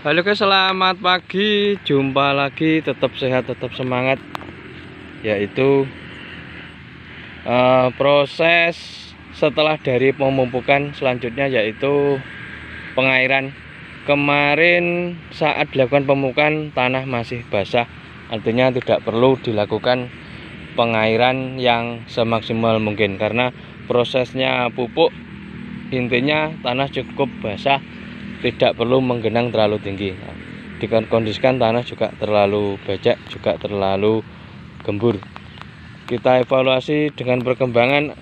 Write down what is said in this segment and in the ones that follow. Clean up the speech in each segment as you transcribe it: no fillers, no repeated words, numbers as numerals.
Halo guys, selamat pagi. Jumpa lagi, tetap sehat, tetap semangat. Yaitu proses setelah dari pemupukan selanjutnya, yaitu pengairan. Kemarin saat dilakukan pemupukan tanah masih basah, artinya tidak perlu dilakukan pengairan yang semaksimal mungkin karena prosesnya pupuk, intinya tanah cukup basah, tidak perlu menggenang terlalu tinggi. Dikondisikan tanah juga terlalu becek, juga terlalu gembur. Kita evaluasi dengan perkembangan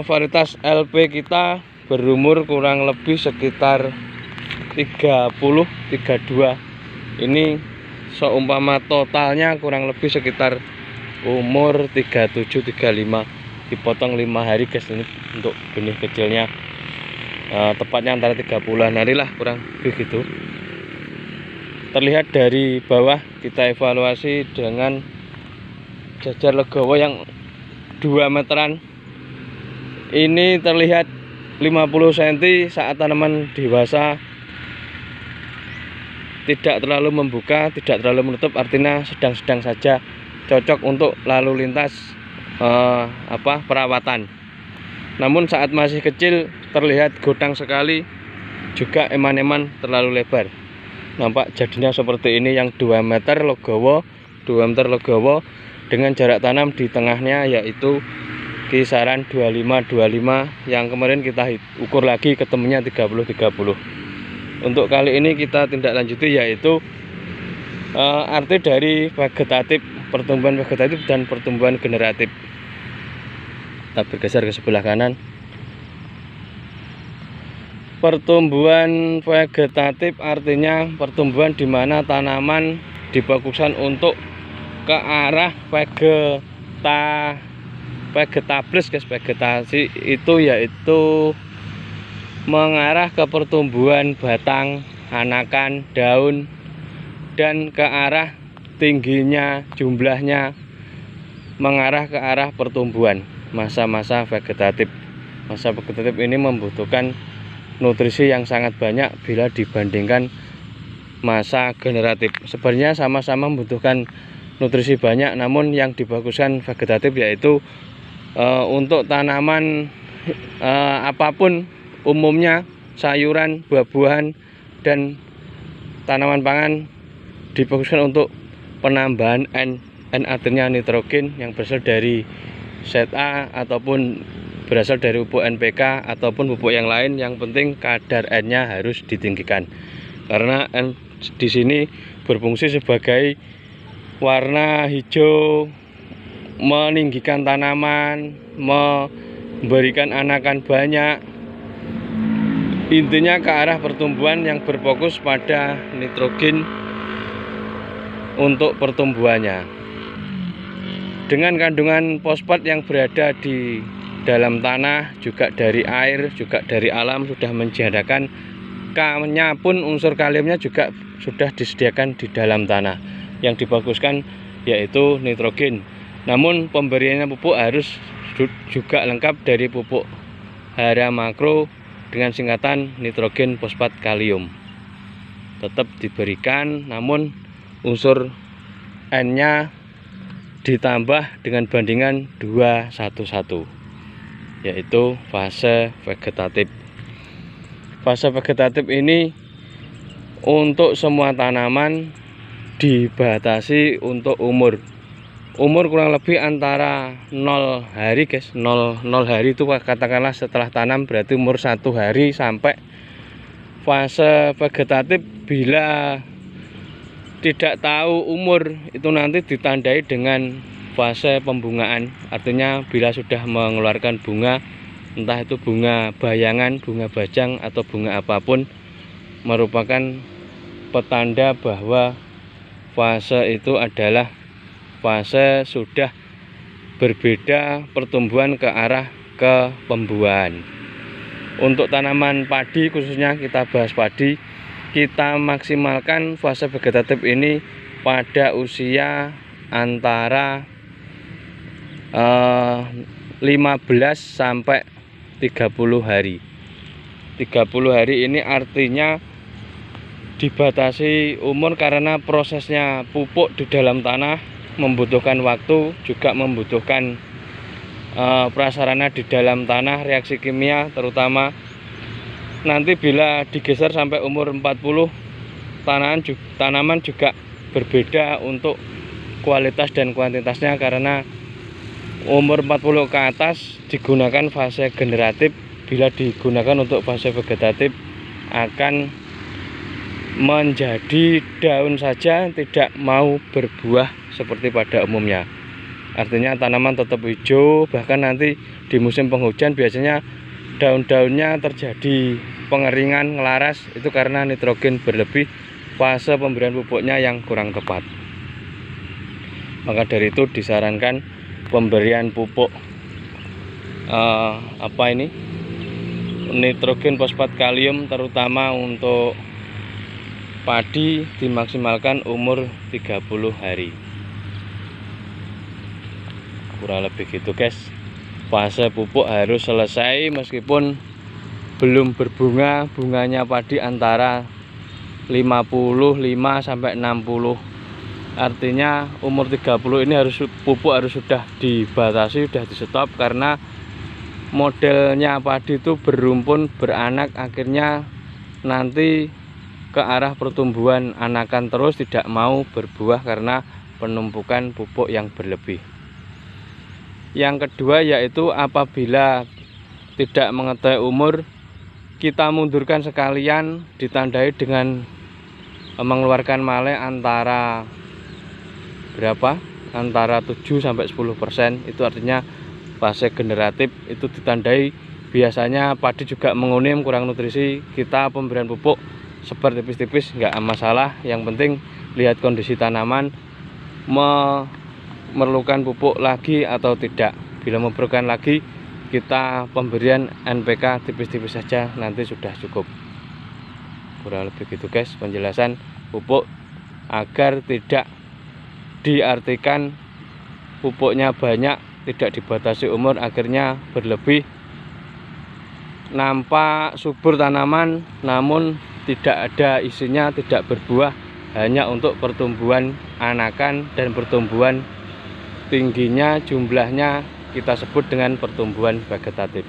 varietas LP kita berumur kurang lebih sekitar 30-32. Ini seumpama totalnya kurang lebih sekitar umur 37-35, dipotong 5 hari guys. Ini untuk benih kecilnya, tepatnya antara 3 bulan hari lah, kurang lebih gitu. Terlihat dari bawah, kita evaluasi dengan jajar legowo yang 2 meteran. Ini terlihat 50 cm saat tanaman dewasa, tidak terlalu membuka, tidak terlalu menutup, artinya sedang-sedang saja, cocok untuk lalu lintas perawatan. Namun saat masih kecil terlihat godang sekali, juga eman-eman terlalu lebar. Nampak jadinya seperti ini, yang 2 meter legowo, 2 meter legowo dengan jarak tanam di tengahnya yaitu kisaran 25-25, yang kemarin kita ukur lagi ketemunya 30-30. Untuk kali ini kita tindak lanjuti, yaitu arti dari vegetatif, pertumbuhan vegetatif dan pertumbuhan generatif. Kita bergeser ke sebelah kanan. Pertumbuhan vegetatif artinya pertumbuhan di mana tanaman difokuskan untuk ke arah vegetables guys. Vegetasi itu yaitu mengarah ke pertumbuhan batang, anakan, daun, dan ke arah tingginya, jumlahnya mengarah ke arah pertumbuhan. Masa-masa vegetatif. Masa vegetatif ini membutuhkan nutrisi yang sangat banyak bila dibandingkan masa generatif. Sebenarnya sama-sama membutuhkan nutrisi banyak, namun yang dibaguskan vegetatif yaitu untuk tanaman apapun, umumnya sayuran, buah-buahan, dan tanaman pangan, dibaguskan untuk penambahan N, artinya nitrogen yang berasal dari ZA ataupun berasal dari pupuk NPK ataupun pupuk yang lain. Yang penting kadar N-nya harus ditinggikan, karena N di sini berfungsi sebagai warna hijau, meninggikan tanaman, memberikan anakan banyak. Intinya ke arah pertumbuhan yang berfokus pada nitrogen untuk pertumbuhannya. Dengan kandungan fosfat yang berada di dalam tanah, juga dari air, juga dari alam, sudah menjadikan K-nya pun unsur kaliumnya juga sudah disediakan di dalam tanah. Yang dibaguskan yaitu nitrogen. Namun pemberiannya pupuk harus juga lengkap dari pupuk hara makro dengan singkatan nitrogen fosfat kalium. Tetap diberikan, namun unsur N-nya ditambah dengan bandingan 2:1:1, yaitu fase vegetatif. Fase vegetatif ini untuk semua tanaman dibatasi untuk umur kurang lebih antara 0 hari guys. 0 hari itu katakanlah setelah tanam, berarti umur 1 hari sampai fase vegetatif. Bila tidak tahu umur, itu nanti ditandai dengan fase pembungaan, artinya bila sudah mengeluarkan bunga, entah itu bunga bayangan, bunga bajang, atau bunga apapun, merupakan petanda bahwa fase itu adalah fase sudah berbeda pertumbuhan ke arah ke pembuahan. Untuk tanaman padi khususnya, kita bahas padi, kita maksimalkan fase vegetatif ini pada usia antara 15 sampai 30 hari. 30 hari ini artinya dibatasi umur karena prosesnya pupuk di dalam tanah membutuhkan waktu, juga membutuhkan prasarana di dalam tanah, reaksi kimia terutama. Nanti bila digeser sampai umur 40, tanaman juga berbeda untuk kualitas dan kuantitasnya, karena umur 40 ke atas digunakan fase generatif. Bila digunakan untuk fase vegetatif akan menjadi daun saja, tidak mau berbuah seperti pada umumnya. Artinya tanaman tetap hijau, bahkan nanti di musim penghujan biasanya daun-daunnya terjadi pengeringan, ngelaras, itu karena nitrogen berlebih, fase pemberian pupuknya yang kurang tepat. Maka dari itu disarankan pemberian pupuk nitrogen, fosfat, kalium terutama untuk padi dimaksimalkan umur 30 hari. Kurang lebih gitu guys. Fase pupuk harus selesai meskipun belum berbunga, bunganya padi antara 55 sampai 60. Artinya umur 30 ini pupuk harus sudah dibatasi, sudah di stop, karena modelnya padi itu berumpun, beranak, akhirnya nanti ke arah pertumbuhan anakan terus, tidak mau berbuah karena penumpukan pupuk yang berlebih. Yang kedua yaitu apabila tidak mengetahui umur, kita mundurkan sekalian, ditandai dengan mengeluarkan male antara berapa? Antara 7 sampai 10%. Itu artinya fase generatif. Itu ditandai biasanya padi juga mengunim, kurang nutrisi, kita pemberian pupuk seperti tipis-tipis nggak masalah. Yang penting lihat kondisi tanaman memerlukan pupuk lagi atau tidak. Bila memerlukan lagi, kita pemberian NPK tipis-tipis saja, nanti sudah cukup. Kurang lebih gitu guys penjelasan pupuk, agar tidak diartikan pupuknya banyak, tidak dibatasi umur, akhirnya berlebih, nampak subur tanaman namun tidak ada isinya, tidak berbuah, hanya untuk pertumbuhan anakan dan pertumbuhan tingginya, jumlahnya kita sebut dengan pertumbuhan vegetatif.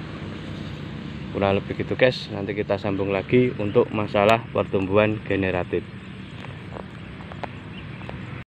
Kurang lebih gitu guys, nanti kita sambung lagi untuk masalah pertumbuhan generatif.